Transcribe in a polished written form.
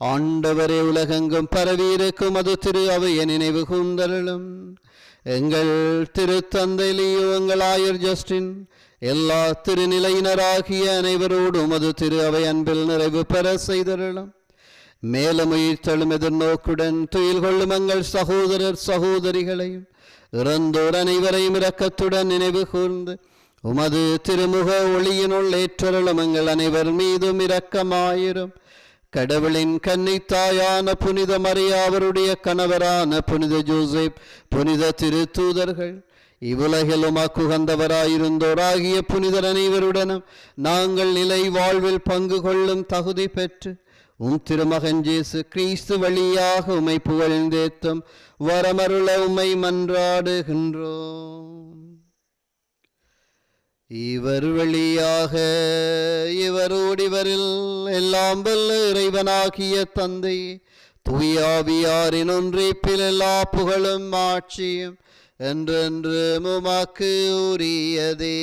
ஆண்டவரே, உலகெங்கும் பரவியிருக்கும் அது திரு அவையை நினைவு கூர்ந்தருளும். எங்கள் திருத்தந்தை லியோ, எங்கள் ஆயர் ஜஸ்டின், எல்லா திருநிலையினராகிய அனைவரோடும் அது திரு அவை அன்பில் நிறைவு பெற செய்தருளும். மேலும் உயிர்த்தெழும் எதிர்நோக்குடன் துயில் கொள்ளும் எங்கள் சகோதரர் சகோதரிகளையும் இறந்தோர் அனைவரையும் இரக்கத்துடன் நினைவு கூர்ந்து உமது திருமுக ஒளியினுள் ஏற்றருளும். எங்கள் அனைவர் மீதும் இரக்கமாயிரும். கடவுளின் கன்னித்தாயான புனித மரியா, அவருடைய கணவரான புனித ஜோசப், புனித திருத்தூதர்கள், இவ்வுலகில் உமக்குகந்தவராயிருந்தோராகிய புனிதர் அனைவருடனும் நாங்கள் நிலை வாழ்வில் பங்கு கொள்ளும் தகுதி பெற்று திருமகன் இயேசு கிறிஸ்து வழியாக உம்மை புகழ்ந்தேத்தும் வரமருள உம்மை மன்றாடுகின்றோம். இவர் வழியாக இவரோடு இவரில் எல்லாம் வல்ல இறைவனாகிய தந்தை தூயாவியாரின் ஒன்றிப்பில் எல்லா புகழும் ஆட்சியும் என்றென்று உமக்கு உரியதே.